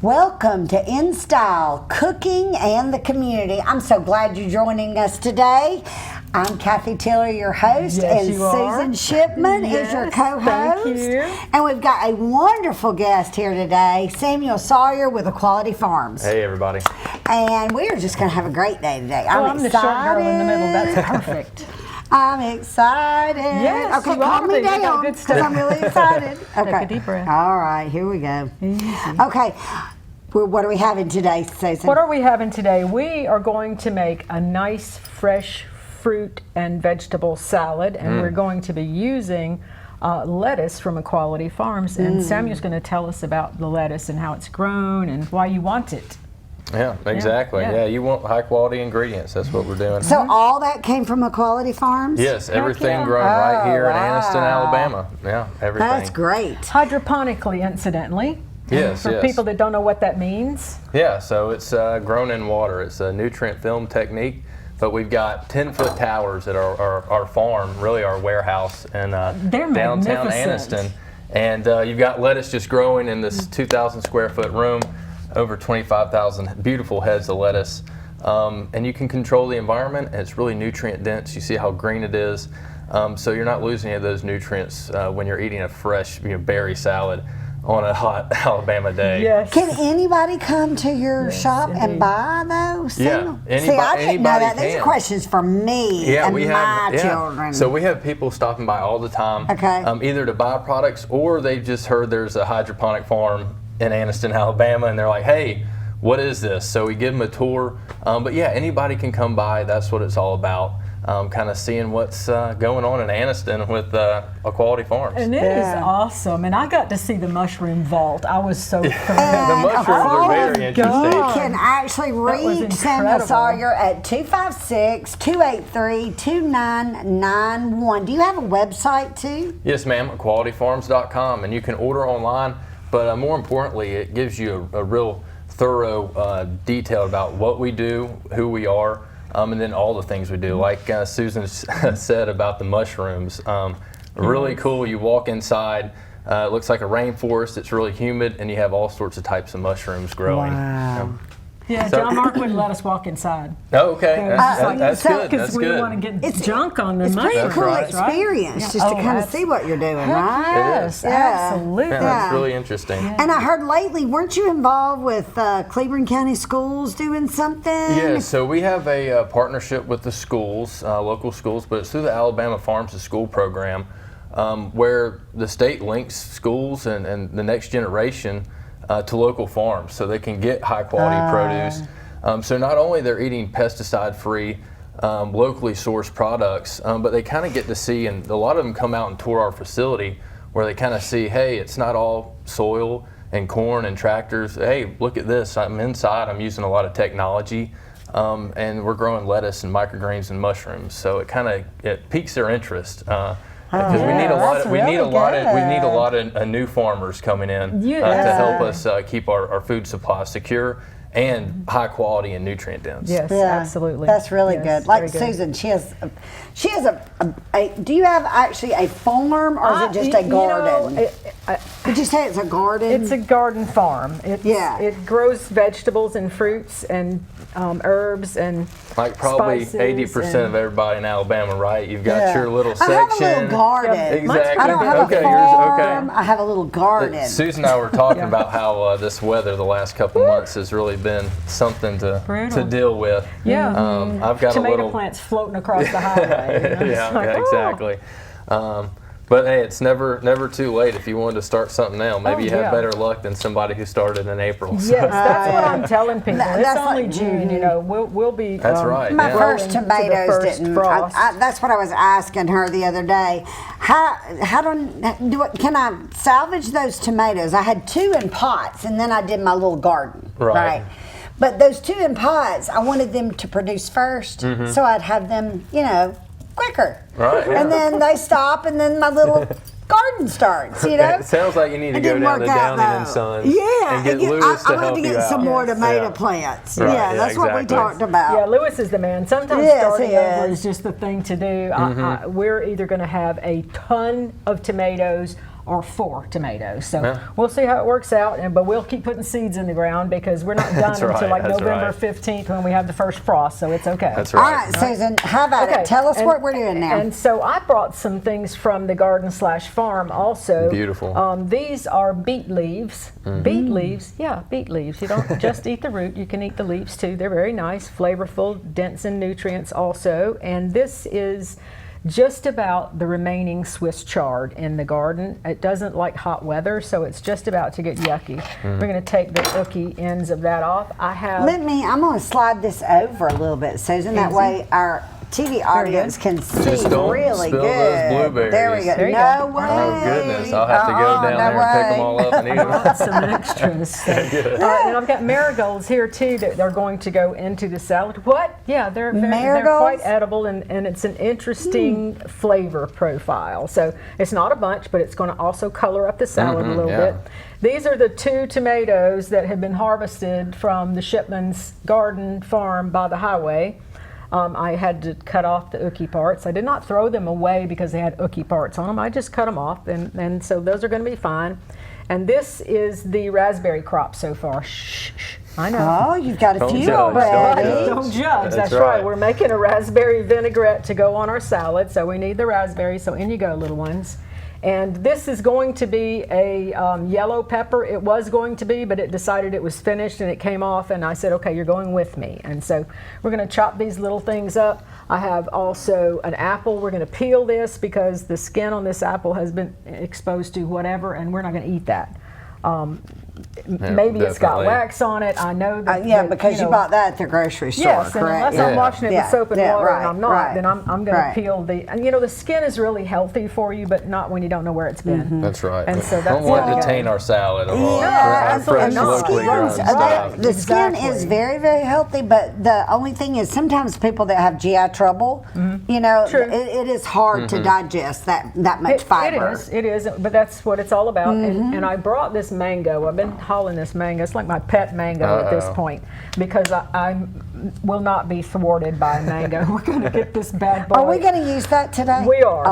Welcome to In Style, Cooking and the Community. I'm so glad you're joining us today. I'm Kathy Tiller, your host, Yes, and you are. Susan Shipman is your Yes, co-host. thank you. And we've got a wonderful guest here today, Samuel Sawyer with Aquality Farms. Hey, everybody. And we are just going to have a great day today. I'm the short girl in the middle. That's perfect. I'm excited. Yes, okay, you calm are, me but you got down good because stuff. I'm really excited. Okay. Take a deep breath. All right, here we go. Easy. Okay, what are we having today, Susan? What are we having today? We are going to make a nice fresh fruit and vegetable salad, and we're going to be using lettuce from Aquality Farms. And Samuel's going to tell us about the lettuce and how it's grown and why you want it. Yeah, exactly. yeah. Yeah, you want high quality ingredients. That's what we're doing. So all that came from Aquality Farms? Yes, everything yeah. grown right here in wow. Anniston, Alabama. Yeah, everything. That's great. Hydroponically, incidentally. Yes, For yes. people that don't know what that means. Yeah, so it's grown in water. It's a nutrient film technique, but we've got 10-foot towers at our farm, really our warehouse in They're downtown magnificent. Anniston. And you've got lettuce just growing in this 2,000 square foot room, over 25,000 beautiful heads of lettuce. And you can control the environment, and it's really nutrient dense. You see how green it is. So you're not losing any of those nutrients when you're eating a fresh berry salad on a hot Alabama day. Yes. Can anybody come to your shop and indeed. buy those? Yeah, See, I didn't know anybody that. These are can. questions for me and my children. So we have people stopping by all the time, Okay. Either to buy products or they've just heard there's a hydroponic farm in Anniston, Alabama, and they're like, hey, what is this? So we give them a tour. But yeah, anybody can come by. That's what it's all about. Kind of seeing what's going on in Anniston with Aquality Farms. And it is awesome. And I got to see the mushroom vault. I was so thrilled. The mushrooms are very You interesting. can actually was reach Samuel incredible. Sawyer at 256-283-2991. Do you have a website too? Yes, ma'am, aqualityfarms.com, and you can order online, but more importantly, it gives you a real thorough detail about what we do, who we are, and then all the things we do. Like Susan said about the mushrooms, really cool. You walk inside, it looks like a rainforest, it's really humid, and you have all sorts of types of mushrooms growing. Wow. Yeah, So- John Mark wouldn't let us walk inside. Oh, okay, that's so- good, Because that's we good. want to get It's- junk on the It's pretty mushrooms. cool right. experience Yeah. just to Oh, kind of that's- see what you're doing, Heck right? yes, Yeah. absolutely. Yeah, that's really interesting. And I heard lately, weren't you involved with Cleveland County Schools doing something? Yeah, so we have a partnership with the schools, local schools, but it's through the Alabama Farms to School program, where the state links schools and the next generation to local farms so they can get high quality produce. So not only they're eating pesticide-free, locally sourced products, but they kind of get to see, and a lot of them come out and tour our facility where they kind of see, hey, it's not all soil and corn and tractors. Hey, look at this. I'm inside. I'm using a lot of technology, and we're growing lettuce and microgreens and mushrooms. So it kind of piques their interest. Because we need a lot. that's We need a really lot of. We need a good. lot of new farmers coming in to Yeah. help us keep our food supply secure and high quality and nutrient dense. Yes, Yeah, absolutely. That's really Yes, good. Like very good. Susan, she has a. Do you have actually a farm or is it just a garden? Did you say it's a garden? It's a garden farm. Yeah. It grows vegetables and fruits and herbs and Like probably spices 80% of and- everybody in Alabama, right? You've got Yeah. your little I section. have a little garden. Yeah, Exactly. I don't have okay, a yours farm. okay. I have a little garden. Susan and I were talking Yeah. about how this weather the last couple months has really been something to Brutal. deal with. Yeah. I've got tomato a little plants floating across the highway. You know? It's yeah, like, yeah, oh. exactly. But hey, it's never too late if you wanted to start something now. Maybe Oh, you have yeah. better luck than somebody who started in April. So- Yes, that's what I'm telling people. It's That's only like- June, you know. We'll be. That's right, My yeah. first growing to the tomatoes first didn't. frost. That's what I was asking her the other day. How can I salvage those tomatoes? I had 2 in pots, and then I did my little garden. Right. But those 2 in pots, I wanted them to produce first, so I'd have them, quicker. Right, yeah. And then they stop, and then my little garden starts. It sounds like you need to It go didn't down to work out, Downey and though. Sons Yeah, and get I Lewis to wanted help to you get out. some more tomato Yeah. plants. Right, yeah, yeah, that's what we exactly. talked about. Yeah, Lewis is the man. Sometimes Yes, starting he over is. is just the thing to do. We're either going to have a ton of tomatoes or 4 tomatoes. So Yeah. we'll see how it works out, but we'll keep putting seeds in the ground because we're not done That's until right, like that's November right. 15th when we have the first frost, so it's okay. That's All right. right, Susan, how about Okay, it? Tell us and- what we're doing now. And so I brought some things from the garden/farm also. Beautiful. These are beet leaves. Beet leaves, yeah, beet leaves. You don't just eat the root, you can eat the leaves too. They're very nice, flavorful, dense in nutrients also. And this is just about the remaining Swiss chard in the garden. It doesn't like hot weather, so it's just about to get yucky. We're going to take the icky ends of that off. I'm I'm going to slide this over a little bit, Susan. That Easy. way our TV audience can see Just don't really spill good. those blueberries. There we go. There you No go. way. Oh goodness, I'll have to go down no there and pick them way. all up and eat them. got some extras. So. And I've got marigolds here too that are going to go into the salad. What? Yeah, they're quite Marigolds? edible, and it's an interesting flavor profile. So it's not a bunch, but it's going to also color up the salad a little yeah. bit. These are the 2 tomatoes that have been harvested from the Shipman's garden farm by the highway. I had to cut off the ooky parts. I did not throw them away because they had ooky parts on them. I just cut them off, and so those are going to be fine. And this is the raspberry crop so far. Shh, shh. I know. Oh, you've got a Don't few judge, already. don't judge. Don't judge. That's right. right. We're making a raspberry vinaigrette to go on our salad, so we need the raspberries. So in you go, little ones. And this is going to be a yellow pepper. It was going to be, but it decided it was finished and it came off, and I said, okay, you're going with me. And so we're going to chop these little things up. I have also an apple. We're going to peel this because the skin on this apple has been exposed to whatever, and we're not going to eat that. Maybe it's got definitely. wax on it. I know that. Yeah, that, because you know, bought that at the grocery store, Yes, and correct? unless I'm Yeah. washing it with soap and water right, and I'm not, right, then I'm going right. to peel the. And the skin is really healthy for you, but not when you don't know where it's been. That's right. And so Don't that's want what to I taint our salad of all Yeah, our fresh, and the locally grown skin, stuff. the skin is Exactly. very, very healthy, but the only thing is sometimes people that have GI trouble, True. it is hard to digest that much fiber. It is, but that's what it's all about. And I brought this mango. I've been hauling this mango. It's like my pet mango at this point because I will not be thwarted by a mango. We're going to get this bad boy. Are we going to use that today? We are.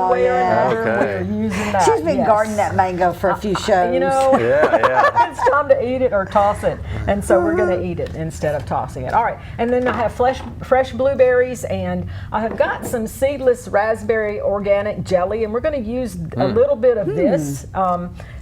One way or yeah. another, Okay. we're using that. She's been yes. guarding that mango for a few shows. Yeah. It's time to eat it or toss it, and so we're going to eat it instead of tossing it. All right, and then I have fresh blueberries, and I have got some seedless raspberry organic jelly, and we're going to use a little bit of this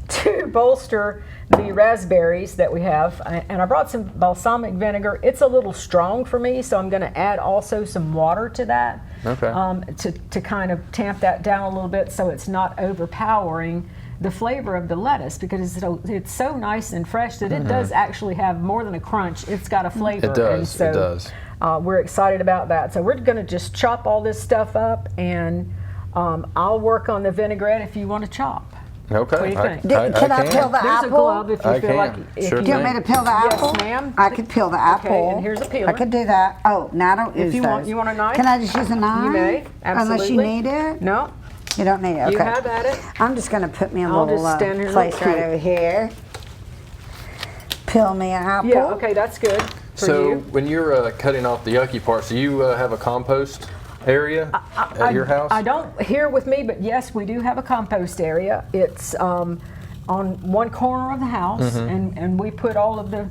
to bolster the raspberries that we have. And I brought some balsamic vinegar. It's a little strong for me, so I'm going to add also some water to that to kind of tamp that down a little bit so it's not overpowering the flavor of the lettuce, because it's so nice and fresh that it does actually have more than a crunch. It's got a flavor. It does, And so, it does. We're excited about that. So we're going to just chop all this stuff up, and I'll work on the vinaigrette if you want to chop. Okay. What do you think? Can I peel the There's apple? a glove if you I feel can. like Sure Do you want me to peel the Yes, apple? ma'am. I could peel the apple. and here's a peeler. I could do that. Oh, no, I don't use you those. want- you want a knife? Can I just use a knife? You may, Unless you absolutely. need it? No, You don't need it, okay. you have at it. I'm just going to put me a I'll little just stand here and place look right cute. over here. Peel me an apple. Yeah, okay, that's good for So you. when you're cutting off the yucky parts, do you have a compost area at your house? I don't here with me, but yes, we do have a compost area. It's on one corner of the house, and we put all of the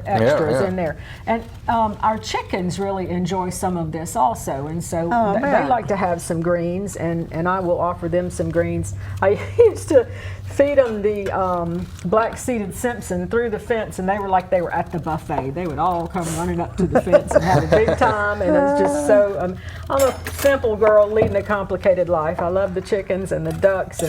extras yeah. in there. And our chickens really enjoy some of this also, and so they man. like to have some greens, and I will offer them some greens. I used to feed them the black-seeded Simpson through the fence, and they were like they were at the buffet. They would all come running up to the fence and have a big time, and it's just so, I'm a simple girl leading a complicated life. I love the chickens and the ducks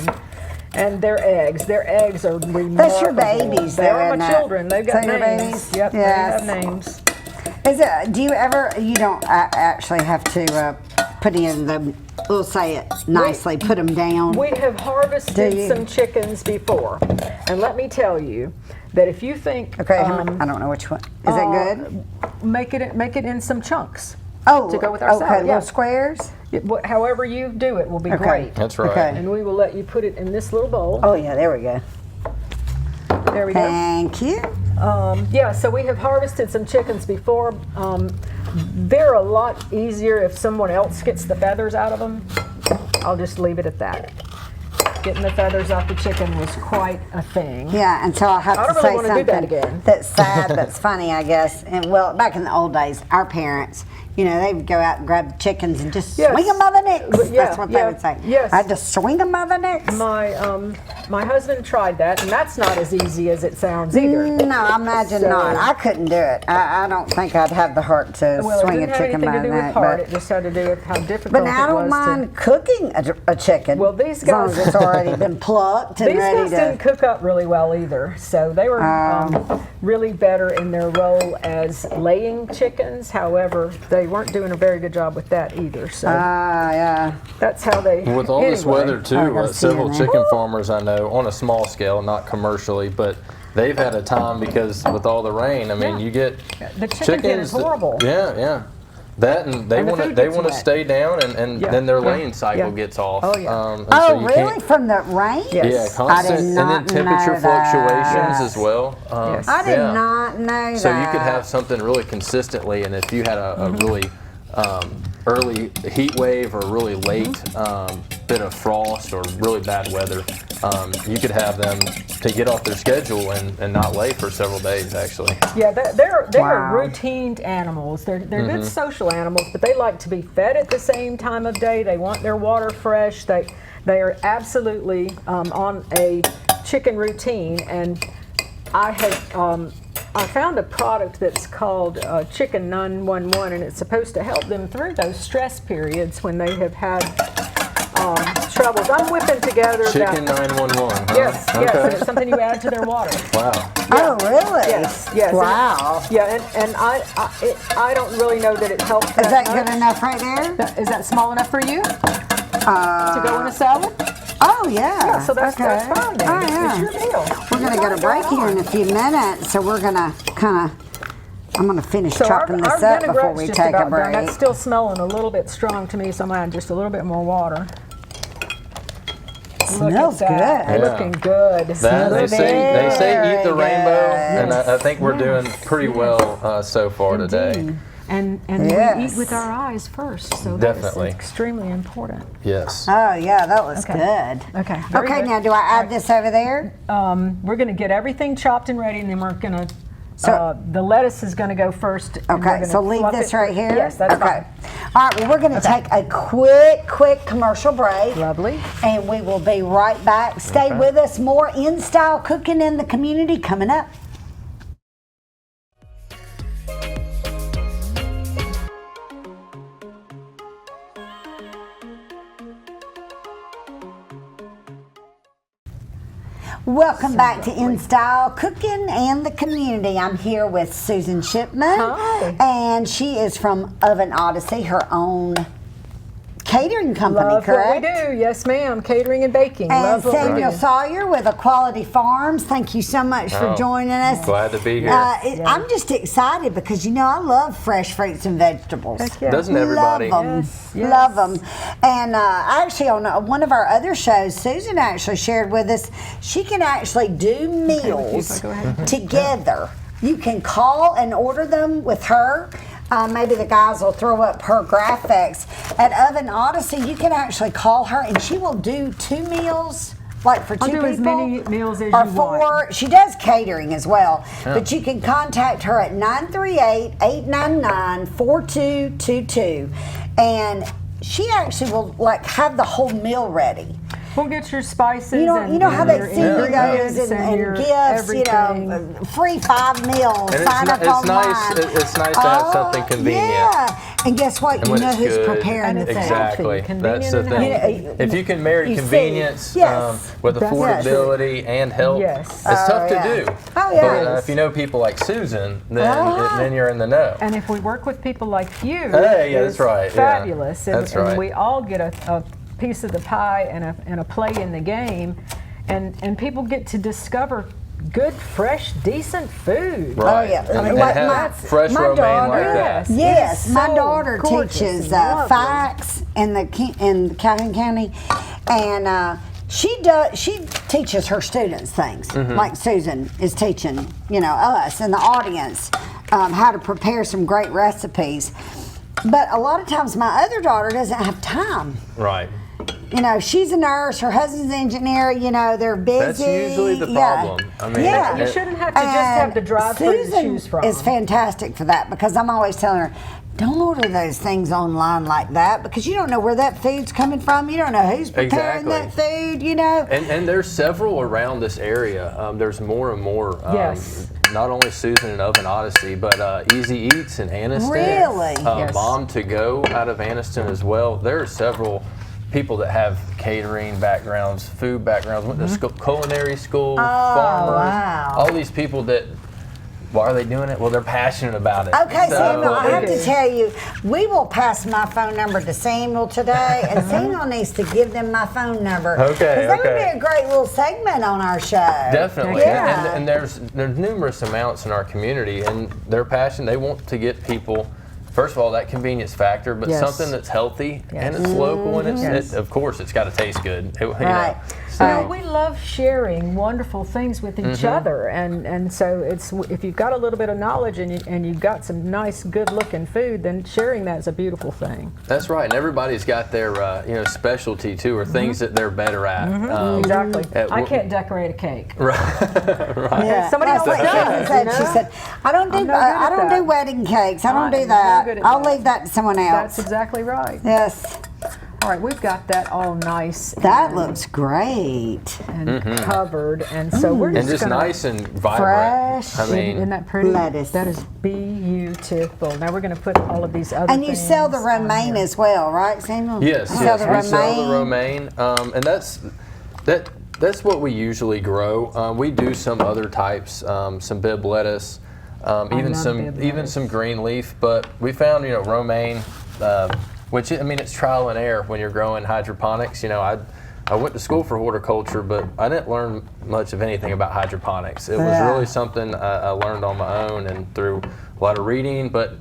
and their eggs. Their eggs are remarkable. That's your babies, They though, are isn't my it? children. They've got So your names. babies? Yep, Yes. they have names. Do you ever, you don't actually have to put in the, we'll say it nicely, put them down. We have Do harvested you? some chickens before, and let me tell you that if you think Okay, I don't know which one. Is it good? make it in some chunks. Oh, to go with our okay, salad, yeah. little squares? However you do it will be Okay. great. That's right. Okay. And we will let you put it in this little bowl. Oh, yeah, there we go. There we go. Thank you. Yeah, so we have harvested some chickens before. They're a lot easier if someone else gets the feathers out of them. I'll just leave it at that. getting the feathers off the chicken was quite a thing. Yeah, and so I have I to don't say really wanna do that something again. that's sad, that's funny, I guess. And well, back in the old days, our parents, you know, they would go out and grab chickens and just Yes. swing them by the necks. Yeah, That's what they yeah, would say. yes. I just swing them by the necks. My husband tried that, and that's not as easy as it sounds either. No, I imagine So- not. I couldn't do it. I don't think I'd have the heart to Well, it swing a didn't have chicken anything by to the do with neck. heart. It just had to do with how difficult But now I it don't was mind cooking a chicken. Well, these as long as guys- it's already been plucked and These ready guys to. didn't cook up really well either, so they were really better in their role as laying chickens. However, they weren't doing a very good job with that either. So Yeah. that's how they. With all this anyway. weather I too, gotta see several it. chicken farmers I know, on a small scale, not commercially, but they've had a time because with all the rain, I mean, Yeah. you get The chicken pen is horrible. Yeah. That and they And the want to food they gets want to wet. stay down and Yeah, then their yeah, laying cycle yeah. gets off. Oh, yeah. And Oh, so you really? can't- From the rain? Yes. Yeah, I did constant, and not then temperature know that. fluctuations Yes. as well. Yes. I did yeah. not know So that. you could have something really consistently, and if you had a really early heat wave or really late bit of frost or really bad weather, you could have them to get off their schedule and not lay for several days, actually. Yeah, they're Wow. routine animals. They're good social animals, but they like to be fed at the same time of day. They want their water fresh. They are absolutely on a chicken routine. And I found a product that's called Chicken 911, and it's supposed to help them through those stress periods when they have had troubles. I'm whipping together Chicken about. 911, huh? Yes, Okay. yes, and it's something you add to their water. Wow. Oh, really? Yes. Wow. Yeah, and I don't really know that it helps. Is that good much. enough right there? Is that small enough for you to go in a salad? Oh, yeah. Yeah, so that's okay. fine then. Oh, yeah. It's your meal. We're going to go to break here in a few minutes, so we're going to I'm going to finish So chopping our this up before vinaigrette's we just take a about done. break. That's still smelling a little bit strong to me, so I'm going to add just a little bit more water. Smells Look at that. good. Yeah. Looking good. That, they say eat the Very rainbow, good. and I think we're doing pretty well so far today. Indeed. And Yes. we eat with our eyes first, so Definitely. that's extremely important. Yes. Oh, yeah, that was Okay. good. Okay. very Okay, good. now do I add this over there? We're going to get everything chopped and ready, and then we're going to. So- The lettuce is going to go first. and we're Okay, gonna so leave fluff this it. right here? Yes, that's okay. fine. All right, well, we're going to take a quick commercial break. Lovely. And we will be right back. Stay Okay. with us. More in-style cooking in the community coming up. Welcome back to In Style Cooking and the Community. I'm here with Susan Shipman. Hi. And she is from Oven Odyssey, her own catering company, Love correct? what we do. Yes, ma'am. Catering and baking. And Love what we Samuel do. Sawyer with Aquality Farms. Thank you so much for Oh, joining us. glad to be here. I'm just excited because, you know, I love fresh fruits and vegetables. Heck yeah. Doesn't everybody? Love them. Yes, yes. Love them. And actually, on one of our other shows, Susan actually shared with us, she can actually do meals Go ahead. together. You can call and order them with her. Maybe the guys will throw up her graphics. At Oven Odyssey, you can actually call her and she will do 2 meals, like for 2 I'll do people. as many meals as or you 4. want. She does catering as well. But you can contact her at 938-899-4222. And she actually will like have the whole meal ready. We'll get your spices. You know how and they your see you ingredients those and your gifts, everything. free 5 meals, And sign up it's online. nice. It's nice to have something convenient. Yeah, and guess what? And You when know it's who's good, preparing the it's thing. exactly. healthy, That's the convenient and thing. healthy. If you can marry You see, convenience yes. with That's affordability and health, Yes. it's tough yeah. to do. Oh, yeah. But if you know people like Susan, then you're in the know. And if we work with people like you, Hey, yeah, it's that's right, yeah. fabulous. And, That's right. and we all get a piece of the pie and a play in the game, and people get to discover good, fresh, decent food. Right. Oh, yeah. And Like have my- fresh my romaine like daughter- that. Yes, It's my so daughter gorgeous teaches and lovely. FACS in Calhoun County, and she teaches her students things Mm-hmm. like Susan is teaching, us and the audience how to prepare some great recipes. But a lot of times, my other daughter doesn't have time. Right. you know, she's a nurse, her husband's an engineer, you know, they're busy. That's usually the problem. I mean, Yeah. You shouldn't have to just have to drive through to Susan choose from. is fantastic for that because I'm always telling her, don't order those things online like that because you don't know where that food's coming from. You don't know who's preparing that food, you know. And there's several around this area. There's more and more. Yes. Not only Susan and Oven Odyssey, but Easy Eats in Anniston. Really? Yes. Mom to Go out of Anniston as well. There are several people that have catering backgrounds, food backgrounds, went to culinary school, farmers. Wow. All these people that, why are they doing it? Well, they're passionate about it. Okay, So, Samuel, I have to it's- tell you, we will pass my phone number to Samuel today, and Samuel needs to give them my phone number. Okay, Because that would okay. be a great little segment on our show. Definitely, Yeah. and there's numerous amounts in our community, and their passion. They want to get people, first of all, that convenience factor, but Yes. something that's healthy and Yes. it's local, and it's Yes. of course it's got to taste good. You know. Right. So, You know, we love sharing wonderful things with each other, and so it's if you've got a little bit of knowledge and you've got some nice, good-looking food, then sharing that is a beautiful thing. that's right, and everybody's got their specialty too, or things that they're better at. Exactly. I w- can't decorate a cake. Yeah. Somebody That's else what does, Susan said. you She know? said, I don't do I'm no good at I don't do that. wedding cakes. I don't I do am no that. good at I'll that. leave that to someone That's else. exactly right. Yes. All right, we've got that all nice That looks great. and covered, and so we're and just just gonna, nice and vibrant. Fresh. I mean, Isn't that pretty? Lettuce. That is beautiful. Now we're going to put all of these other And you sell the things on romaine here. as well, right, Samuel? yes, You yes, sell we the sell the romaine. romaine, and that's what we usually grow. We do some other types, some bib lettuce, even love bib even lettuce. some green leaf. But we found, romaine, which I mean, it's trial and error when you're growing hydroponics. I went to school for horticulture, but I didn't learn much of anything about hydroponics. It was Yeah. really something I learned on my own and through a lot of reading. But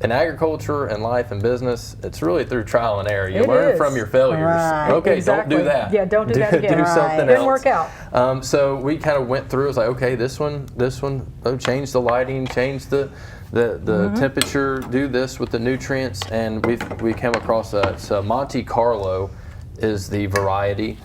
in agriculture and life and business, it's really through trial and error. You It learn is. from your failures. Right. Okay, Exactly. don't do that. Yeah, don't do that again. Do Right. something Didn't else. work out. So we kind of went through. It was like, okay, this one, change the lighting, change the temperature, do this with the nutrients, and we came across so Monte Carlo is the variety,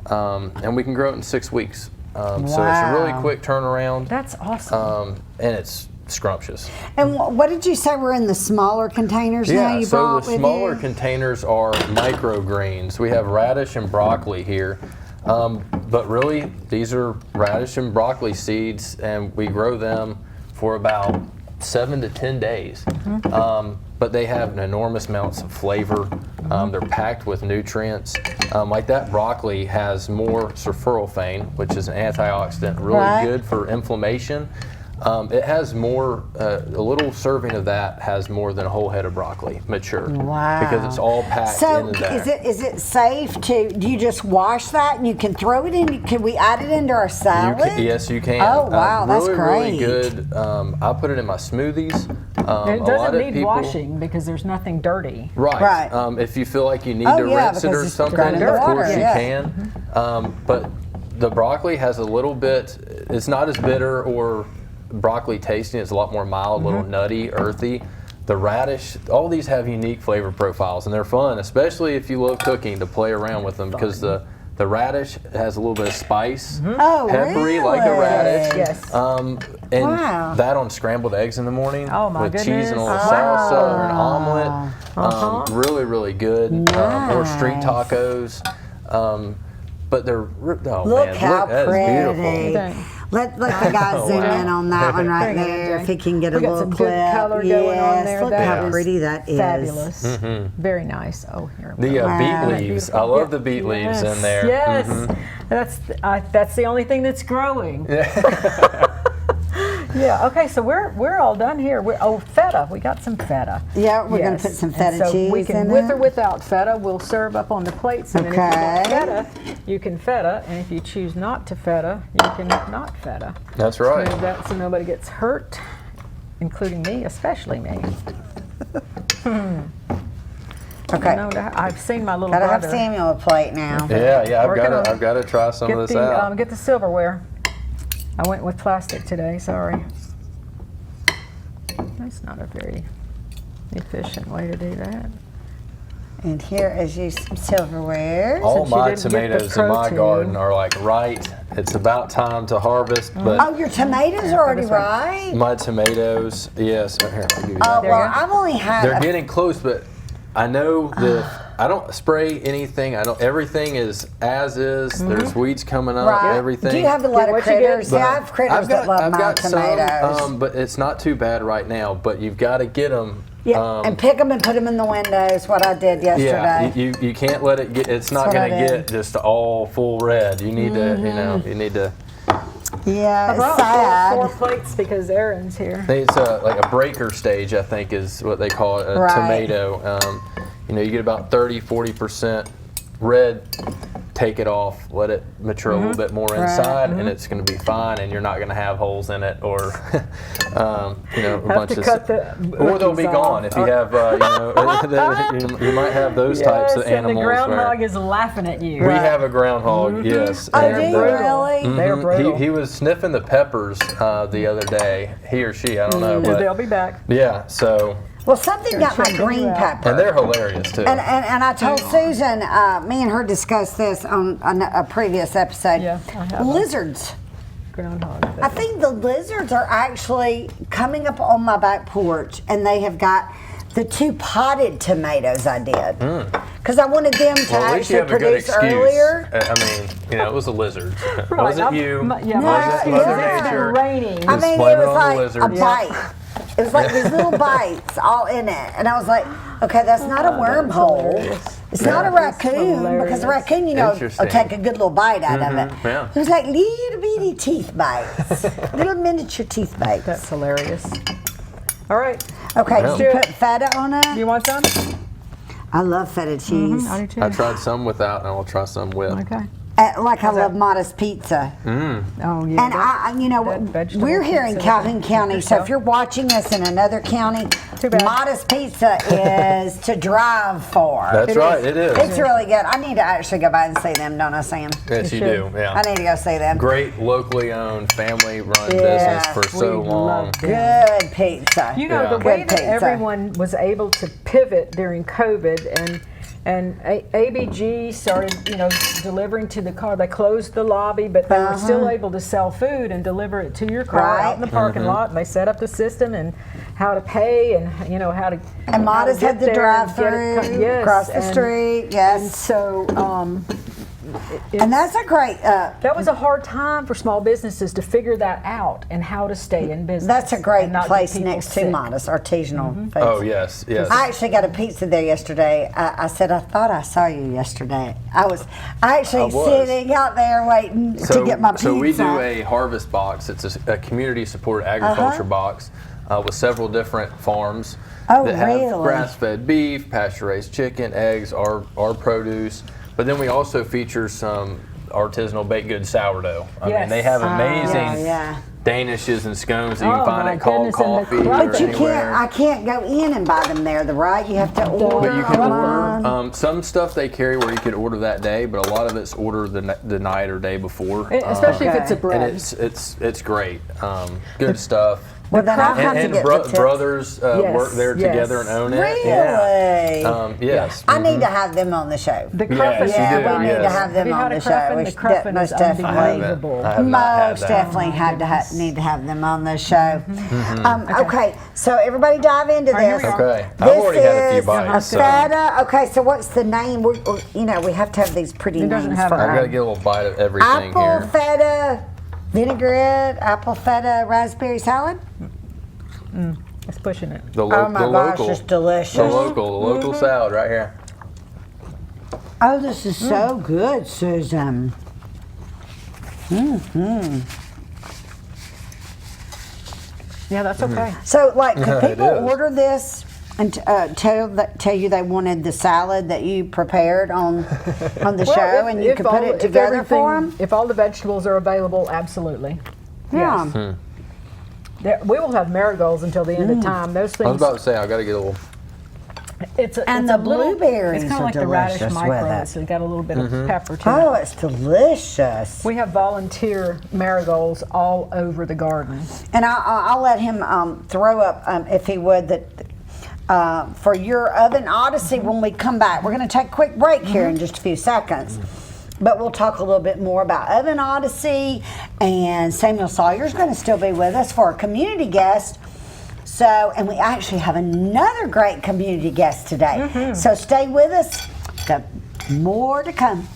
and we can grow it in 6 weeks. So it's a really Wow. quick turnaround, That's awesome. and it's scrumptious. And what did you say were in the smaller containers now Yeah, you so brought the with smaller you? containers are microgreens. We have radish and broccoli here. But really, these are radish and broccoli seeds, and we grow them for about 7 to 10 days. But they have enormous amounts of flavor. They're packed with nutrients. Like that broccoli has more sulforaphane, which is an antioxidant, really Right. good for inflammation. It has more, a little serving of that has more than a whole head of broccoli, mature. Wow. Because it's all packed So into there. is it safe to, do you just wash that and you can throw it in? Can we add it into our salad? Yes, you can. Oh, wow, that's really, great. Really good. I put it in my smoothies. it a lot doesn't of need people, washing because there's nothing dirty. Right. Right. If you feel like you need Oh, to yeah, rinse it because or it's something, gone into of water, course you yeah. can. But the broccoli has a little bit, it's not as bitter or broccoli tasting. It's a lot more mild, a little nutty, earthy. The radish, all these have unique flavor profiles, and they're fun, especially if you love cooking, to play around with them, because the radish has a little bit of spice, Oh, peppery like a really? radish. Yes. And Wow. that on scrambled eggs in the morning Oh, my with cheese and a little goodness. salsa or an omelet. Really, really good. Or street Nice. tacos. But they're, oh Look man, how that is beautiful. pretty. Thank- Let the guy zoom in on that one right Bring it in, there, Jane. if he can get a We got little some clip. good color yes, going on there. look That how is pretty that is. Fabulous. Very nice. Oh, here. The Wow. beet leaves. I love the beet leaves in there. Yes, that's the only thing that's growing. Yeah. Okay. So we're all done here. Feta. We got some feta. Yeah, we're gonna Yes. put some And feta so we cheese can, in with it. or without feta, we'll serve up on the plates. And then if you want Okay. feta, you can feta, and if you choose not to feta, you can not feta. That's right. Move that so nobody gets hurt, including me, especially me. Okay, No, I've seen my little gotta have brother Samuel a plate now. Yeah, Working on- I've got to try some of get this the out. get the silverware. I went with plastic today. Sorry. That's not a very efficient way to do that. And here is you some silverware. All Since you my didn't get the tomatoes in my protein. garden are like right. It's about time to harvest, but Oh, your tomatoes are already this way. right? my tomatoes, yes. Here, I'll give you Oh, that. well, I've only had They're a getting close, but I know I don't spray anything. Everything is as is. There's weeds coming up. right. Everything. Do you have a lot of what you get- critters? See, I have critters that love my tomatoes. some, but it's not too bad right now. But you've got to get them. Yeah, and pick them and put them in the windows. What I did Yeah, yesterday. you can't let it get. It's not what going I to did. get just all full red. You need to, you need to. Yeah, I it's brought sad. four plates because Aaron's here. It's like a breaker stage, I think, is what they call it. A Right. tomato. You get about 30-40% red. Take it off, let it mature a little bit more inside, and it's going to be fine. And you're not going to have holes in it, or a bunch to of. cut the Or they'll be rookies gone off. if you have. You might have those types of Yes, and animals. the groundhog where is laughing at you. we have a groundhog, yes. Oh, and, do you really? They're brutal. He was sniffing the peppers the other day. He or she, I don't know, but They'll be back. yeah. So Well, something got my check them green out. pepper. and they're hilarious too. And I told Susan, me and her discussed this on a previous episode. Yeah, I have. Lizards. Groundhog. I think the lizards are actually coming up on my back porch, and they have got the 2 potted tomatoes I did. Because I wanted them to Well, at least you actually have a good produce excuse. earlier. It was a lizard. It Right, wasn't I'm- you. yeah, It my wasn't excuse Mother is it's been Nature. raining. I Just mean, blame it it was on the like a lizards. bite. It was like these little bites all in it. And I was like, okay, that's not a wormhole. hilarious. It's not a raccoon, hilarious. because a raccoon, will Interesting. take a good little bite out of it. yeah. It was like little bitty teeth bites, little miniature teeth bites. That's hilarious. All right. Okay, Yeah. did you put feta on it? You want some? I love feta cheese. I do too. I tried some without, and I'll try some with. Okay. Like I love Modest Pizza. Oh, yeah. And that vegetable we're here in pizza Calhoun that- County, so if you're watching us in another county, Too bad. Modest Pizza is to drive for. That's right, it is. It's really good. I need to actually go by and see them, don't I, Sam? Yes, you should. do. I Yeah. need to go see them. Great locally owned, family run Yeah, business for so we long. love them. Good pizza. You know, Yeah. the way Good that pizza. everyone was able to pivot during COVID and ABG started, delivering to the car. They closed the lobby, but they were still able to sell food and deliver it to your car Right. out in the parking lot. They set up the system and how to pay and how to. And Modest how had to the get there and get it drive-through yes, across the and- street. And Yes. so. And that's a great. That was a hard time for small businesses to figure that out and how to stay in business. That's a great and not get place people next to sick. Modest, artisanal foods. Oh yes, yes. I actually got a pizza there yesterday. I said, I thought I saw you yesterday. I was actually was. sitting out there waiting to get my pizza. So we do a harvest box. It's a community-supported agriculture box with several different farms Oh, that have really? grass-fed beef, pasture-raised chicken, eggs, our produce. But then we also feature some artisanal baked goods sourdough. I mean, Yes. they have amazing yeah. danishes and scones that you Oh, can find my at Cold goodness, and the Coffee or crunch. But you anywhere. I can't go in and buy them there, right? You have to order. But you can online. order some stuff they carry where you could order that day, but a lot of it's order the night or day before. Especially if it's a Okay. bread. And it's great. Good stuff. Well, then I'll have to And get the tips. brothers work there yes. together and own it. Really? Yeah. Yes. I need to have them on the show. The Yes, Cruffin. you Yeah, do, we need to yes. have Have them you on had a the show. Cruffin? We The should Cruffin most is definitely. unbelievable. I have not had Most that. definitely need to have them on the show. Okay, so everybody dive into All right, here this. we go. Okay. I've already had a few This bites. is So feta. Okay, so what's the name? We have to have these pretty It doesn't names have for a- I've got to them. get a little bite of everything Apple here. feta vinaigrette, apple feta raspberry salad. It's pushing it. The, Oh my the gosh, local, it's delicious. the local salad right here. Oh, this is so good, Susan. Yeah, that's okay. So, like, could It people is. order this and tell you they wanted the salad that you prepared on the show, and you could put it together for them? If all the vegetables are available, absolutely. Yeah. Yes. We will have marigolds until the end of time. Those I was things. about to say, I've got to get a little. And it's the a little, blueberries It's kind are of like the radish delicious with micro. it. So you got a little bit of pepper to Oh, it. it's delicious. We have volunteer marigolds all over the garden. And I'll let him throw up, if he would, for your Oven Odyssey when we come back. We're going to take a quick break here in just a few seconds. But we'll talk a little bit more about Oven Odyssey, and Samuel Sawyer's going to still be with us for a community guest. So, and we actually have another great community guest today. So stay with us. Got more to come.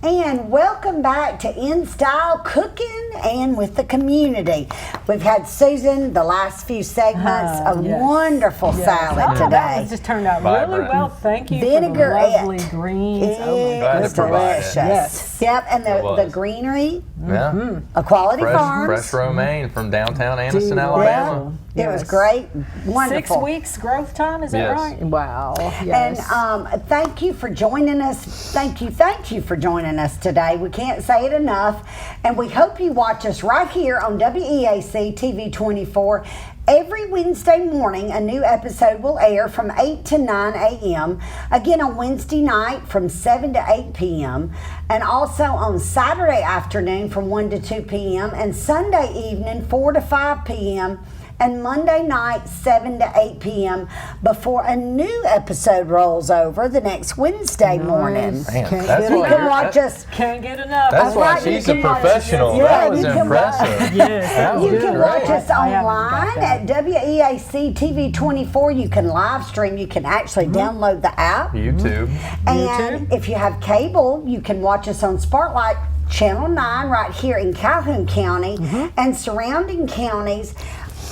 And welcome back to In Style Cooking and with the community. We've had Susan the last few segments, a wonderful salad today. That just turned out really well. Thank you Vinegar for the lovely greens. It was delicious. Yes. Yep, and the greenery, Aquality Farms. Fresh romaine from downtown Anniston, Alabama. It was great, wonderful. 6 weeks growth time, is that Yes. right? Wow. Yes. And thank you for joining us. Thank you for joining us today. We can't say it enough. And we hope you watch us right here on WEAC TV 24. Every Wednesday morning, a new episode will air from 8 to 9 a.m. Again on Wednesday night from 7 to 8 p.m. And also on Saturday afternoon from 1 to 2 p.m. and Sunday evening 4 to 5 p.m. and Monday night 7 to 8 p.m. before a new episode rolls over the next Wednesday morning. Man, Can't that's get You why can you're- watch us. Can't get enough. That's why right, you she's a can watch professional. Yeah, That was you can impressive. Yes, That was You can watch great. us I haven't got online that. at WEAC TV 24. You can live stream. You can actually download the app. YouTube. And if you have cable, you can watch us on Spotlight Channel 9 right here in Calhoun County and surrounding counties.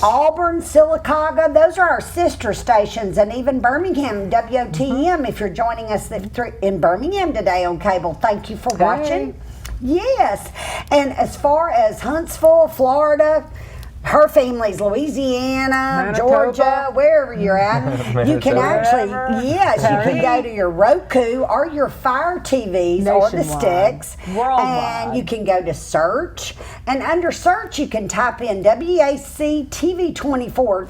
Auburn, Sylacauga, those are our sister stations, and even Birmingham, WOTM, if you're joining us in Birmingham today on cable. Thank you for watching. Yes. And as far as Huntsville, Florida, her family's Louisiana, Manitoba. Georgia, wherever you're at, you can actually, yes, you can go to your Roku or your Fire TVs or the Nationwide. sticks. Worldwide. And you can go to search. And under search, you can type in WAC TV 24.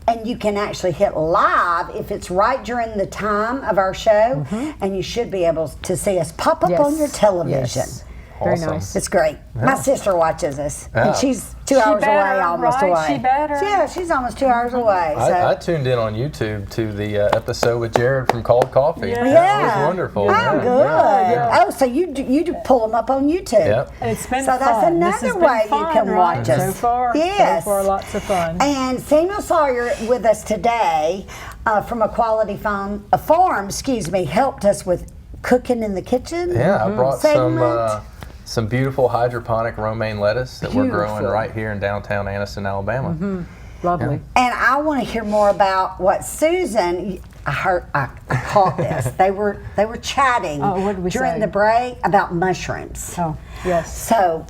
And you can actually hit live if it's right during the time of our show. And you should be able to see us pop up on your television. Yes. Very Awesome. nice. It's great. My sister watches us, Yeah. and she's 2 hours better, away, almost right? away. She better. Yeah, she's almost 2 hours away. So. I tuned in on YouTube to the episode with Jared from Cold Coffee. Yeah. That was wonderful. Oh, Yeah, good. yeah. Oh, so you do pull them up on YouTube. Yep. It's been So fun. that's This has another been way you fun, can right? watch us. So far, Yes. so far, lots of fun. And Samuel Sawyer with us today from Aquality Farm, helped us with cooking in the kitchen. Yeah, I brought segment. some beautiful hydroponic romaine lettuce that we're growing Beautiful. right here in downtown Anniston, Alabama. Lovely. And I want to hear more about what Susan. I caught this. They were chatting Oh, what did we during say? the break about mushrooms. Oh, yes. So,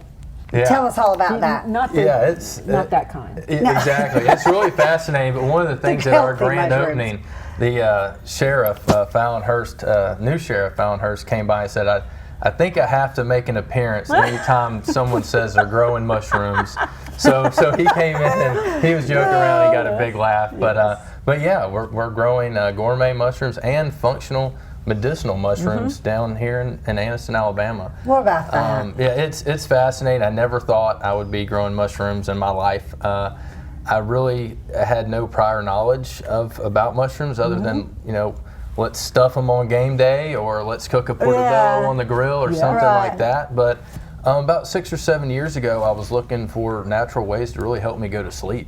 Yeah. tell us all about that. Not the, Yeah, it's not that kind. Exactly. It's really fascinating. But one of the things at our healthy grand mushrooms. opening, the sheriff Fallonhurst, new sheriff Fallonhurst, came by and said, I think I have to make an appearance anytime someone says they're growing mushrooms. So he came in and he was joking around. He got a big laugh. But yeah, we're growing gourmet mushrooms and functional medicinal mushrooms down here in Anniston, Alabama. What about that? Yeah, it's fascinating. I never thought I would be growing mushrooms in my life. I really had no prior knowledge about mushrooms other than, let's stuff them on game day or let's cook a portobello on the grill or something like that. But about 6 or 7 years ago, I was looking for natural ways to really help me go to sleep.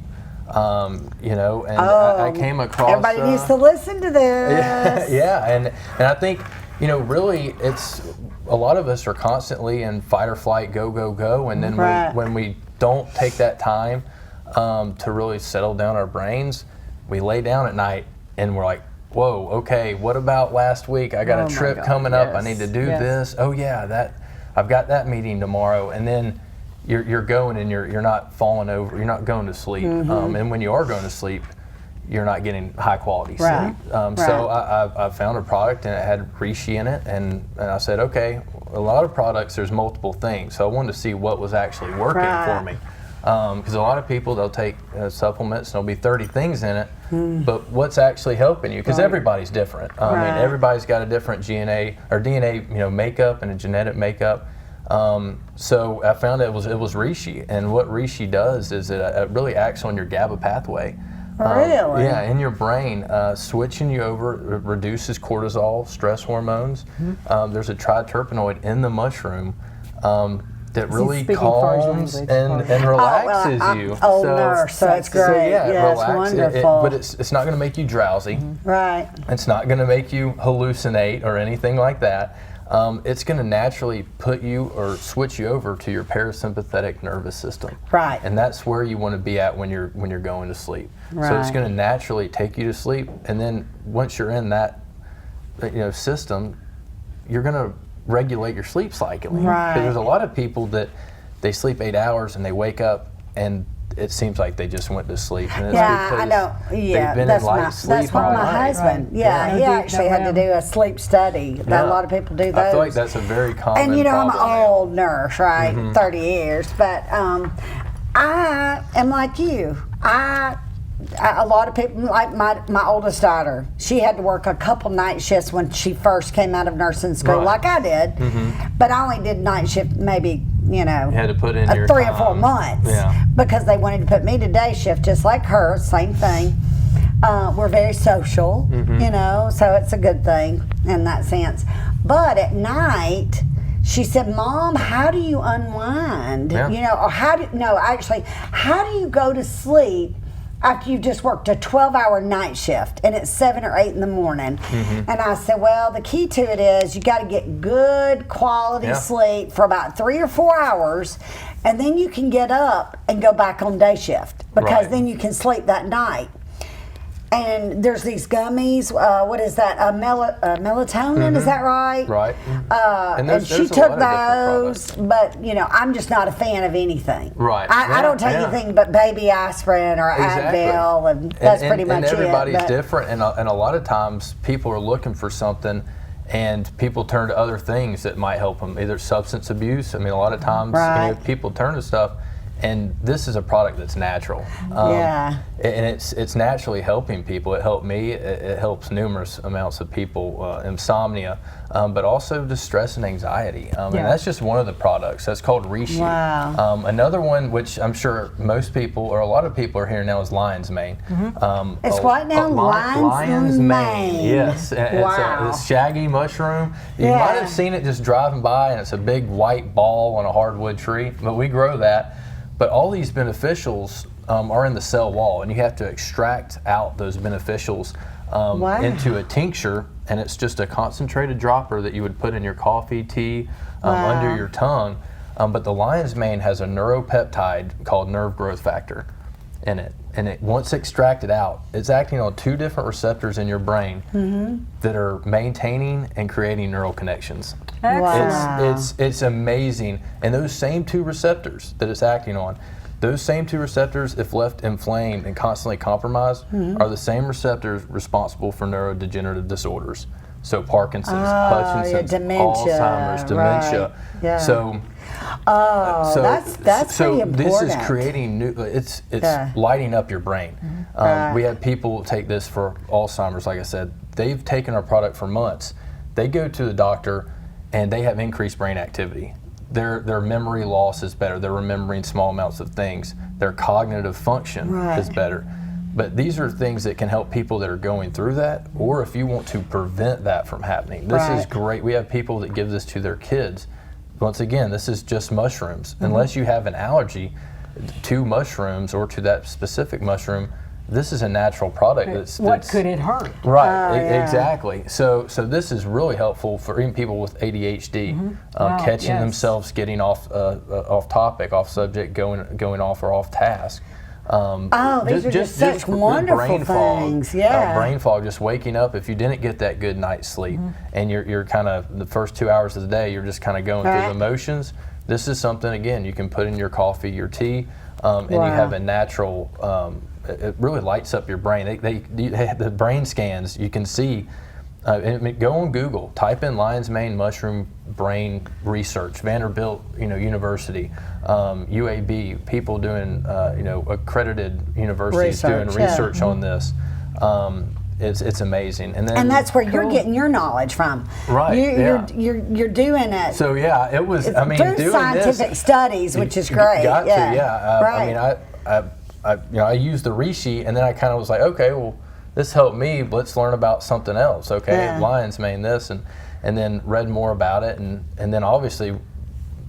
I came across. Everybody needs to listen to this. Yeah, and I think really it's a lot of us are constantly in fight or flight, go go go, and then when we don't take that time to really settle down our brains, we lay down at night and we're like, whoa, okay, what about last week? I got a trip coming up. I need to do this. Oh yeah, I've got that meeting tomorrow, and then you're going and you're not falling over. You're not going to sleep, and when you are going to sleep, you're not getting high quality sleep. So I found a product and it had reishi in it, and I said, okay, a lot of products there's multiple things. So I wanted to see what was actually working for me. Because a lot of people, they'll take supplements and there'll be 30 things in it, but what's actually helping you? Because everybody's different. I mean, everybody's got a different DNA makeup and a genetic makeup. So I found it was reishi, and what reishi does is it really acts on your GABA pathway. Really? Yeah, in your brain, switching you over reduces cortisol, stress hormones. There's a triterpenoid in the mushroom that really calms and relaxes you. Old nurse, so it's great. So yeah, it's wonderful. but it's not going to make you drowsy. Right. It's not going to make you hallucinate or anything like that. It's going to naturally put you or switch you over to your parasympathetic nervous system. Right. And that's where you want to be at when you're going to sleep. Right. So it's going to naturally take you to sleep, and then once you're in that system, you're going to regulate your sleep cycle. Right. There's a lot of people that they sleep 8 hours and they wake up and it seems like they just went to sleep. And it's because I know. Yeah, they've been in light sleep that's what all my night. husband. Yeah, he actually had to do a sleep study. A lot of people do those. I feel like that's a very common And I'm problem an old nurse, right? 30 years, but I am like you. A lot of people, like my oldest daughter, she had to work a couple night shifts when she first came out of nursing school, like I did. But I only did night shift maybe, You had to put in your 3 or time. 4 months, Yeah. because they wanted to put me to day shift just like her, same thing. We're very social, so it's a good thing in that sense. But at night, she said, "Mom, how do you unwind? Yeah. Or how do you go to sleep after you've just worked a 12-hour night shift and it's 7 or 8 in the morning?" And I said, well, the key to it is you got to get good quality sleep for about 3 or 4 hours, and then you can get up and go back on day shift, because then you can sleep that night. And there's these gummies. What is that? Melatonin? Is that right? Right. And she took those, but I'm just not a fan of anything. Right. I don't take anything but baby aspirin or Advil, and that's pretty much it. And everybody's different, and a lot of times people are looking for something, and people turn to other things that might help them, either substance abuse. I mean, a lot of times people turn to stuff. And this is a product that's natural. And it's naturally helping people. It helped me. It helps numerous amounts of people. Insomnia, but also just stress and anxiety. And that's just one of the products. That's called reishi. Wow. Another one, which I'm sure most people or a lot of people are hearing now, is lion's mane. It's what now? Lion's mane. Yes. Wow. It's shaggy mushroom. You might have seen it just driving by, and it's a big white ball on a hardwood tree. But we grow that. But all these beneficials are in the cell wall, and you have to extract out those beneficials into a tincture, and it's just a concentrated dropper that you would put in your coffee, tea, under your tongue. But the lion's mane has a neuropeptide called nerve growth factor in it. And once extracted out, it's acting on 2 different receptors in your brain that are maintaining and creating neural connections. Excellent. It's amazing. And those same 2 receptors that it's acting on, those same 2 receptors, if left inflamed and constantly compromised, are the same receptors responsible for neurodegenerative disorders. So Parkinson's, Hutchinson's, dementia, Alzheimer's, dementia. Right. Yeah. So that's pretty important. This is creating new. It's lighting up your brain. We have people take this for Alzheimer's. Like I said, they've taken our product for months. They go to the doctor, and they have increased brain activity. Their memory loss is better. They're remembering small amounts of things. Their cognitive function is better. But these are things that can help people that are going through that, or if you want to prevent that from happening. This is great. We have people that give this to their kids. Once again, this is just mushrooms. Unless you have an allergy to mushrooms or to that specific mushroom, this is a natural product. What could it hurt? Right, exactly. So this is really helpful for even people with ADHD, catching themselves getting off topic, off subject, going off or off task. These are just such wonderful things. Brain fog, just waking up. If you didn't get that good night's sleep, and you're kind of the first 2 hours of the day, you're just kind of going through the motions. This is something, again, you can put in your coffee, your tea, and you have a natural. It really lights up your brain. The brain scans, you can see Go on Google, type in lion's mane mushroom brain research, Vanderbilt, University, UAB, people doing, accredited universities doing research on this. It's amazing, and that's where you're getting your knowledge from. Right. You're doing it. So yeah, it was. I mean, through doing scientific studies, which is great. Got to, yeah. Right. I mean, I used the reishi, and then I kind of was like, okay, well, this helped me. Let's learn about something else. Okay, lion's mane this, and then read more about it, and then obviously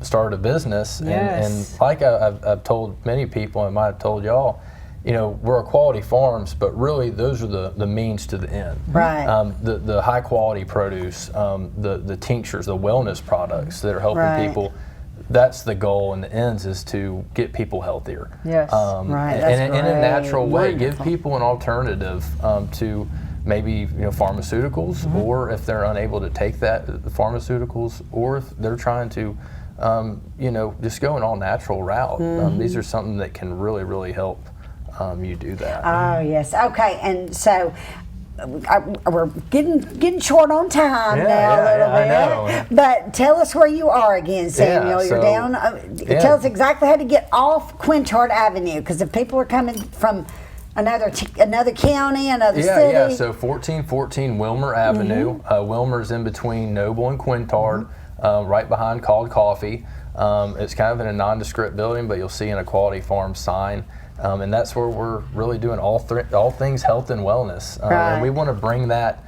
started a business. And like I've told many people, and I might have told y'all, we're Aquality Farms, but really those are the means to the end. Right. The high quality produce, the tinctures, the wellness products that are helping people. That's the goal, and the ends is to get people healthier. Yes. Right. In a natural way, Wonderful. give people an alternative to maybe pharmaceuticals, or if they're unable to take the pharmaceuticals, or if they're trying to just go an all natural route. These are something that can really, really help you do that. Oh yes. Okay, and so. We're getting short on time now a little bit. I know. But tell us where you are again, Samuel. You're down. Tell us exactly how to get off Quinchard Avenue, because if people are coming from another county, another city. Yeah. So 1414 Wilmer Avenue. Wilmer's in between Noble and Quintard, right behind Called Coffee. It's kind of in a nondescript building, but you'll see an Aquality Farm sign. And that's where we're really doing all things health and wellness. And we want to bring that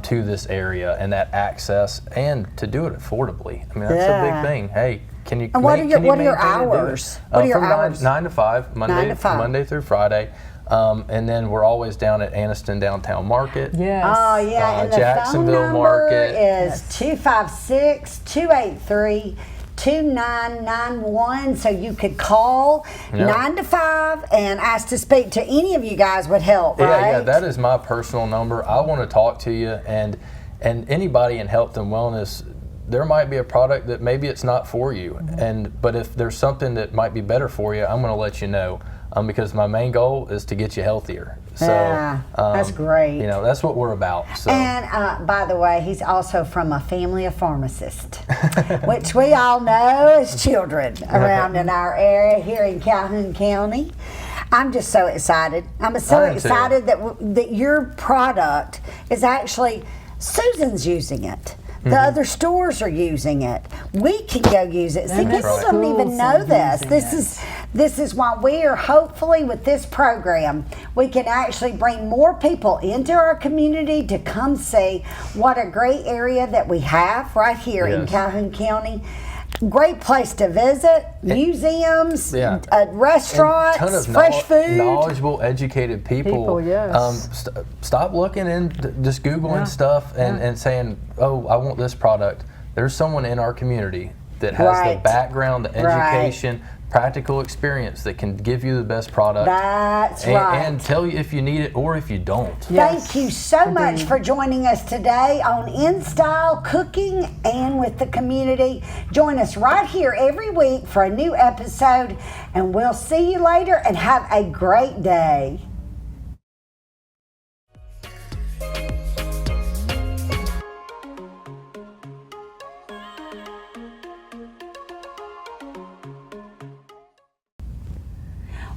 to this area, and that access, and to do it affordably. I mean, that's a big thing. Hey, can you? And what are your hours? What are your hours? 9 to 5, Monday through Friday. And then we're always down at Anniston Downtown Market. Yes. Oh yeah, and the Jacksonville phone number Market is 256-283. 2991, so you could call 9 to 5 and ask to speak to any of you guys would help, right? Yeah, that is my personal number. I want to talk to you, and anybody in health and wellness. There might be a product that maybe it's not for you, but if there's something that might be better for you, I'm going to let you know, because my main goal is to get you healthier. So that's great. That's what we're about. So. And by the way, he's also from a family of pharmacists, which we all know as children around in our area here in Calhoun County. I'm just so excited. I'm so excited that your product is actually, Susan's using it. The other stores are using it. We can go use it. See, people don't even know this. This is why we are hopefully with this program, we can actually bring more people into our community to come see what a great area that we have right here in Calhoun County. Great place to visit, museums, restaurants, ton of fresh food. Knowledgeable, educated people. Stop looking and just Googling stuff and saying, oh, I want this product. There's someone in our community that has the background, the education, practical experience that can give you the best product. That's right. And tell you if you need it or if you don't. Thank you so much for joining us today on In Style Cooking and with the Community. Join us right here every week for a new episode, and we'll see you later, and have a great day.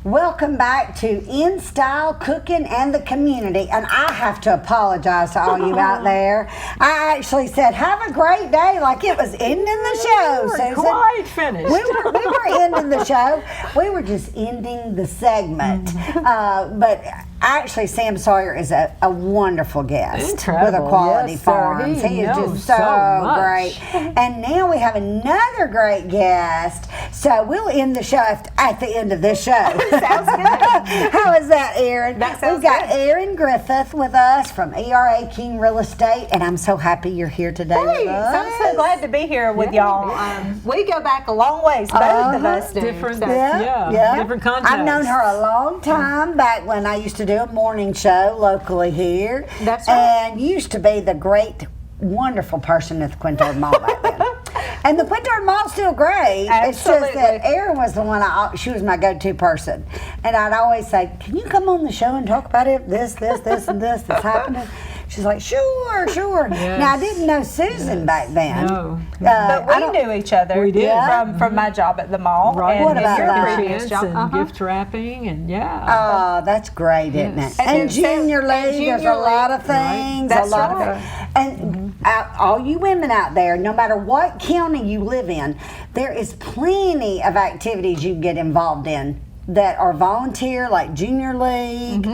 Welcome back to In Style Cooking and the Community, and I have to apologize to all you out there. I actually said, have a great day, like it was ending the show, Susan. Quite finished. We were ending the show. We were just ending the segment. But actually, Sam Sawyer is a wonderful guest with Aquality Farms. He is just so great. And now we have another great guest. So we'll end the show at the end of this show. Sounds good. How is that, Erin? That sounds We've got good. Erin Griffith with us from ERA King Real Estate, and I'm so happy you're here today with us. I'm so glad to be here with y'all. We go back a long ways, both of us do. Different, So- different contexts. I've known her a long time, back when I used to do a morning show locally here. That's right. And used to be the great, wonderful person at the Quintard Mall back then. And the Quintard Mall's still great. It's just that Absolutely. Erin was the one, she was my go-to person. And I'd always say, can you come on the show and talk about it, this, and this that's happening? She's like, sure, sure. Yes. Now, I didn't know Susan back then. No. But we knew each other. We did. From my job at the mall. Right. And What about your that? previous job. And gift wrapping and Oh, that's great, isn't it? Yes. And And junior and league, there's a junior lot of Right. things. That's a lot right. of and all you women out there, no matter what county you live in, there is plenty of activities you can get involved in that are volunteer, like junior league,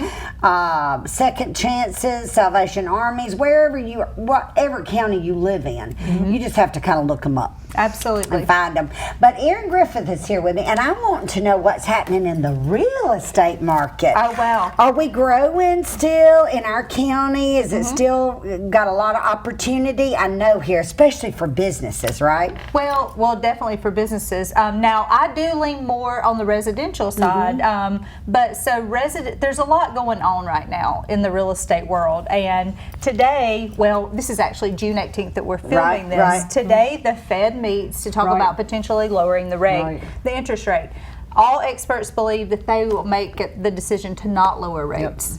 second chances, Salvation Armies, whatever county you live in. You just have to kind of look them up. Absolutely. And find them. But Erin Griffith is here with me, and I want to know what's happening in the real estate market. Oh, wow. Are we growing still in our county? Is it still got a lot of opportunity? I know here, especially for businesses, right? Well, definitely for businesses. Now, I do lean more on the residential side, but there's a lot going on right now in the real estate world. And today, well, this is actually June 18th that we're filming this. Right. Today, the Fed meets to talk Right. about potentially lowering the rate, Right. the interest rate. All experts believe that they will make the decision to not lower rates.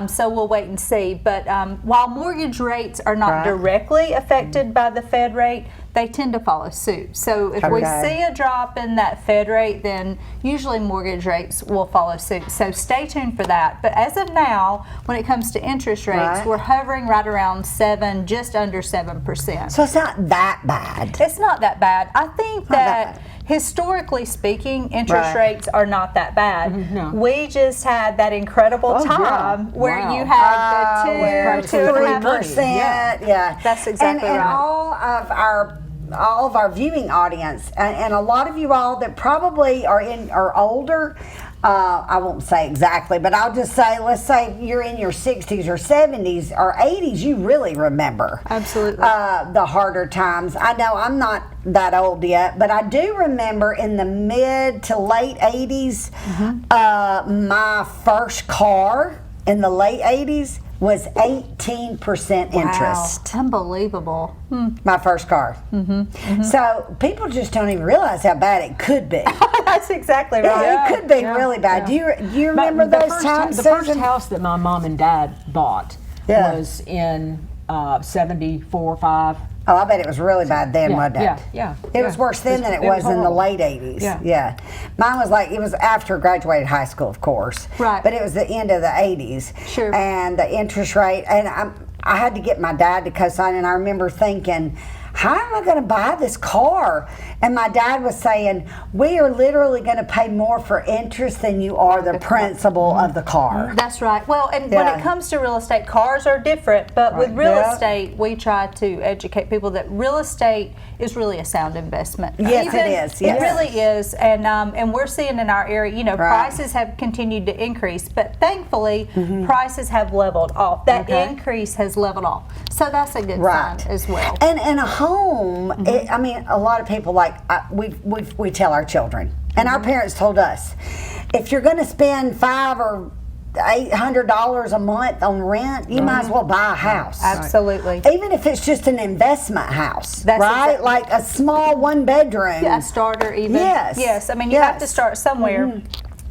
So we'll wait and see. But while mortgage rates are not Right. directly affected by the Fed rate, they tend to follow suit. So if we Okay. see a drop in that Fed rate, then usually mortgage rates will follow suit. So stay tuned for that. But as of now, when it comes to interest rates, Right. we're hovering right around just under 7%. So it's not that bad. It's not that bad. I think Not that that bad. historically speaking, interest Right. rates are not that bad. No. We just had that incredible Oh, yeah. time where Wow. you had the Where 2.5%. Yeah, That's exactly and right. all of our viewing audience, and a lot of you all that probably are older. I won't say exactly, but I'll just say, let's say you're in your 60s or 70s or 80s, you really remember. Absolutely. The harder times. I know I'm not that old yet, but I do remember in the mid to late 80s, my first car in the late 80s was 18% interest. Wow. Unbelievable. My first car. So people just don't even realize how bad it could be. That's exactly right. Yeah, it could be Yeah, really bad. yeah. Do you remember The those first times, The first Susan? house that my mom and dad bought Yeah. was in 74, 5. Oh, I bet it was really bad then, Yeah, wasn't it? yeah. It was worse then than it was in the horrible. late 80s. Yeah. Mine was like, it was after I graduated high school, of course. Right. But it was the end of the 80s. Sure. And the interest rate, and I had to get my dad to co-sign, and I remember thinking, how am I going to buy this car? And my dad was saying, we are literally going to pay more for interest than you are the principal of the car. That's right. Well, and when Yeah. it comes to real estate, cars are different, but with real Yeah. estate, we try to educate people that real estate is really a sound investment. Yes, it is. Yes. It really is. And we're seeing in our area, Right. prices have continued to increase, but thankfully, prices have leveled off. That Okay. increase has leveled off. So that's a good Right. sign as well. And a home, I mean, a lot of people we tell our children, and our parents told us, if you're going to spend $500 or $800 a month on rent, you might as well buy a house. Absolutely. Even if it's just an investment house, That's right? exact- Like a small one bedroom. A starter even. Yes. Yes. I mean, you have to Yes. start somewhere.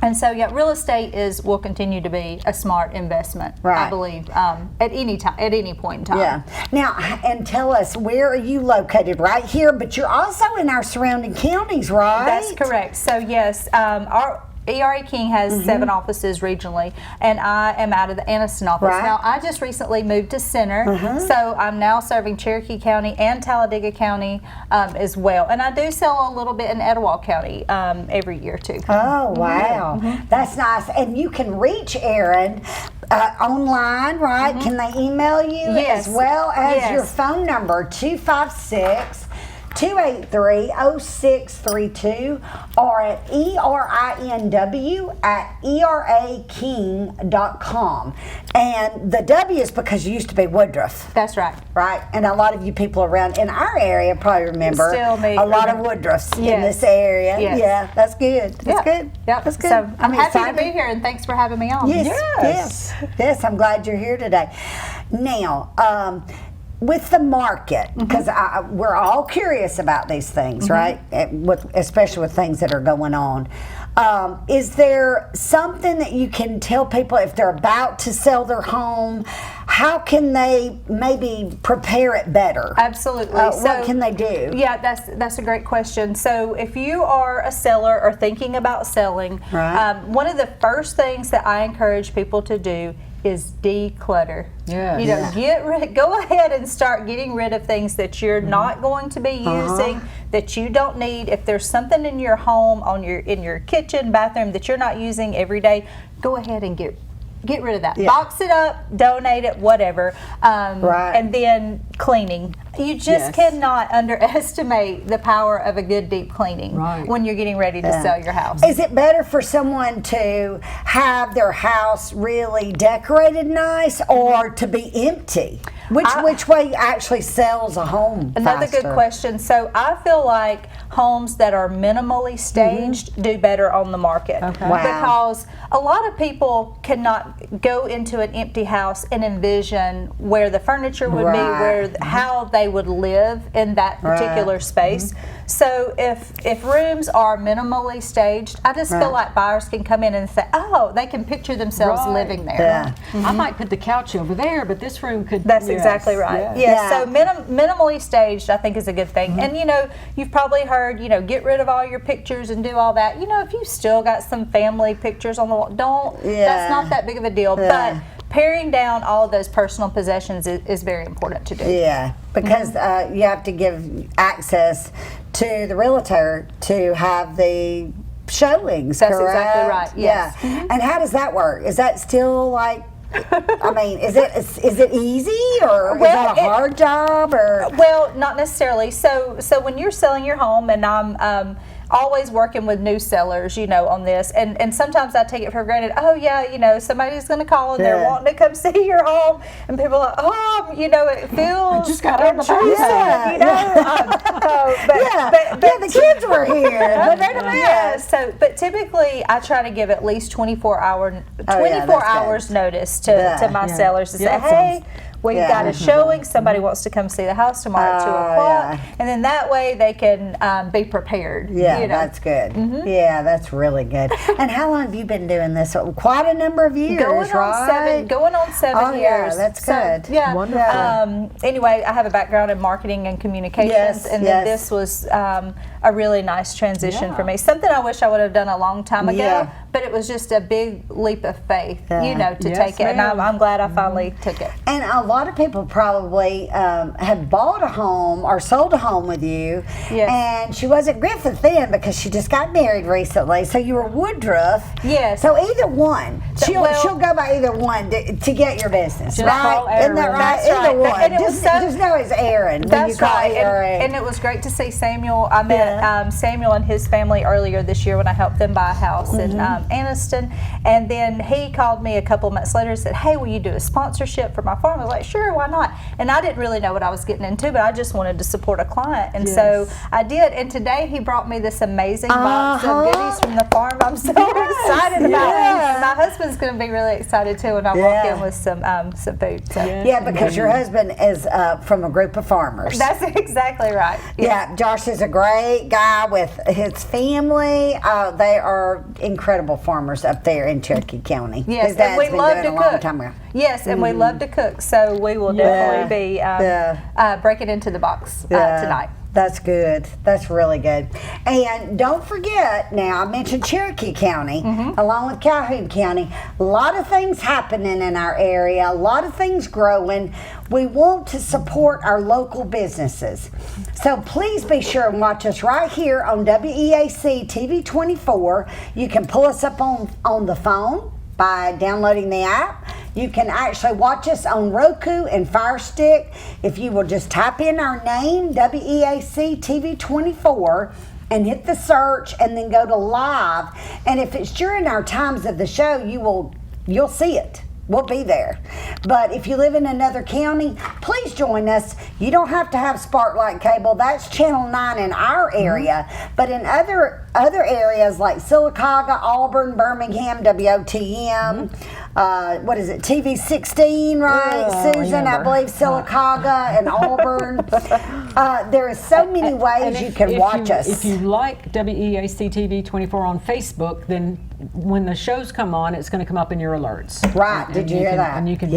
And so, yeah, real estate will continue to be a smart investment, I Right. believe, at any time, at any point in time. Yeah. Now, and tell us, where are you located? Right here, but you're also in our surrounding counties, right? That's correct. So, yes, our ERA King has 7 offices regionally, and I am out of the Anniston office. Right. Now, I just recently moved to Center, so I'm now serving Cherokee County and Talladega County as well. And I do sell a little bit in Etowah County every year, too. Oh, wow. That's nice. And you can reach Erin online, right? Can they email you Yes. as well as Yes. your phone number, 256-283-0632, or at erinw@eraking.com. And the W is because you used to be Woodruff. That's right. Right, and a lot of you people around in our area probably remember Still may a lot of remember. Woodruffs in Yes. this area. Yes. Yeah, that's good. That's Yep. good. Yep. That's good. So I'm happy excited. to be here, and thanks for having me on. Yes, Yes. yes. I'm glad you're here today. Now, with the market, because we're all curious about these things, right? Especially with things that are going on. Is there something that you can tell people if they're about to sell their home, how can they maybe prepare it better? Absolutely. What can they do? Yeah, that's a great question. So if you are a seller or thinking about selling, Right. one of the first things that I encourage people to do is declutter. Yes. You know, go ahead and start getting rid of things that you're not going to be using, that you don't need. If there's something in your home, in your kitchen, bathroom that you're not using every day, go ahead and get rid of that. Yeah. Box it up, donate it, whatever. Right. And then cleaning. You just cannot underestimate the power of a good deep cleaning when you're getting ready to sell your house. Is it better for someone to have their house really decorated nice or to be empty? Which way actually sells a home Another faster? good question. So I feel like homes that are minimally staged do better on the market. Okay. Wow. Because a lot of people cannot go into an empty house and envision where the furniture would Right. be, how they would live in that particular space. So if rooms are minimally staged, I just feel like buyers can come in and say, oh, they can picture themselves living there. Yeah. I might put the couch over there, but this room could. That's exactly right. Yes. So minimally staged, I think, is a good thing. And you've probably heard, get rid of all your pictures and do all that. If you still got some family pictures on the wall, don't. That's not that big of a deal. But paring down all of those personal possessions is very important to do. Yeah, because you have to give access to the realtor to have the showings. That's correct? exactly right. Yes. Yeah. And how does that work? Is that still like? I mean, is it easy or is that a hard job or? Well, not necessarily. So when you're selling your home, and I'm always working with new sellers, on this, and sometimes I take it for granted. Oh yeah, somebody's going to call and they're wanting to come see your home, and people are like, oh, it feels just got on the intrusive, the kids were here. But wait a minute. Yeah, but typically I try to give at least 24 hours notice to my sellers to say, hey, we've got a showing. Somebody wants to come see the house tomorrow at 2 o'clock, and then that way they can be prepared. Yeah, that's good. Yeah, that's really good. And how long have you been doing this? Quite a number of years, Going on 7 years. Yeah, that's good. So, yeah. Wonderful. Anyway, I have a background in marketing and communications, and then this was a really nice transition for me. Something I wish I would have done a long time ago, but it was just a big leap of faith, to take it. And I'm glad I finally took it. And a lot of people probably have bought a home or sold a home with you, and she wasn't Griffith then because she just got married recently. So you were Woodruff. Yes. So either one, she'll go by either one to get your business, Just right? call Isn't that Aaron. right? That's Either right. one. And it was Just know it's Aaron. That's right. Aaron. And it was great to see Samuel. I met Samuel and his family earlier this year when I helped them buy a house in Anniston. And then he called me a couple months later and said, hey, will you do a sponsorship for my farm? I was like, sure, why not? And I didn't really know what I was getting into, but I just wanted to support a client. And so I did. And today he brought me this amazing box of goodies from the farm. I'm so excited about it. And my husband's going to be really excited too when I walk in with some food. So. Yeah, because your husband is from a group of farmers. That's exactly right. Yeah, Josh is a great guy with his family. They are incredible farmers up there in Cherokee County. Yes, his dad's and we been love doing to it a long cook. time ago. Yes, and we love to cook, so we will definitely be breaking into the box tonight. That's good. That's really good. And don't forget, now I mentioned Cherokee County, along with Calhoun County. A lot of things happening in our area, a lot of things growing. We want to support our local businesses. So please be sure and watch us right here on WEAC TV 24. You can pull us up on the phone by downloading the app. You can actually watch us on Roku and Fire Stick. If you will just type in our name, WEAC TV 24, and hit the search and then go to live. And if it's during our times of the show, you'll see it. We'll be there. But if you live in another county, please join us. You don't have to have Sparklight cable. That's Channel 9 in our area. But in other areas like Sylacauga, Auburn, Birmingham, WOTM, what is it, TV 16, right? Susan, I believe Sylacauga and Auburn. There are so many ways you can watch us. If you like WEAC TV 24 on Facebook, then when the shows come on, it's going to come up in your alerts. Right. And Did you hear can, that? And you can say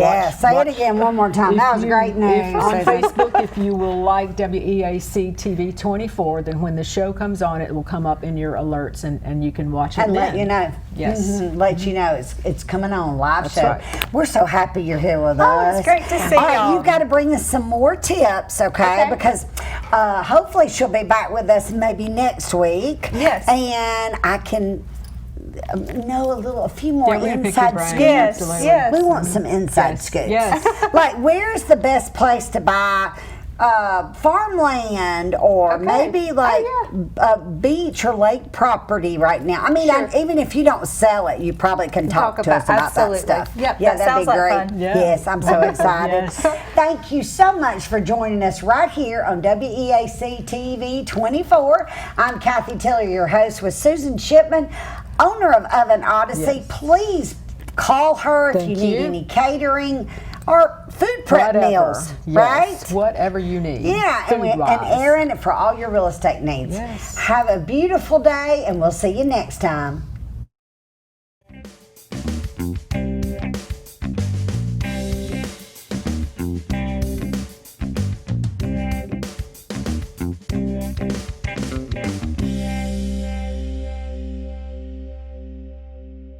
watch. it again one more time. If That was great news. On Facebook, if you will like WEAC TV 24, then when the show comes on, it will come up in your alerts, and you can watch it And let then. you know. Yes. Let you know it's coming on live That's show. right. We're so happy you're here with Oh, us. it's great to see All right, y'all. you've got to bring us some more tips, okay? Okay. Because hopefully she'll be back with us maybe next week. Yes. And I can know a few more Yeah, we're gonna pick your inside brain. scoops. Yes, Absolutely. yes. We want some inside Yes, scoops. yes. Like, where's the best place to buy farmland or Okay. maybe like a beach or lake property right now? I mean, Sure. even if you don't sell it, you probably can talk to us about absolutely. that stuff. Yep, yeah, that that'd sounds be like great. fun. Yeah. Yes, I'm so excited. Yes. Thank you so much for joining us right here on WEAC TV 24. I'm Kathy Tiller, your host, with Susan Shipman, owner of Oven Odyssey. Yes. Please call her if Thank you need you. any catering or food prep Whatever. meals, Yes, right? whatever you need. Yeah, and food-wise. Aaron for all your real estate needs. Yes. Have a beautiful day, and we'll see you next time.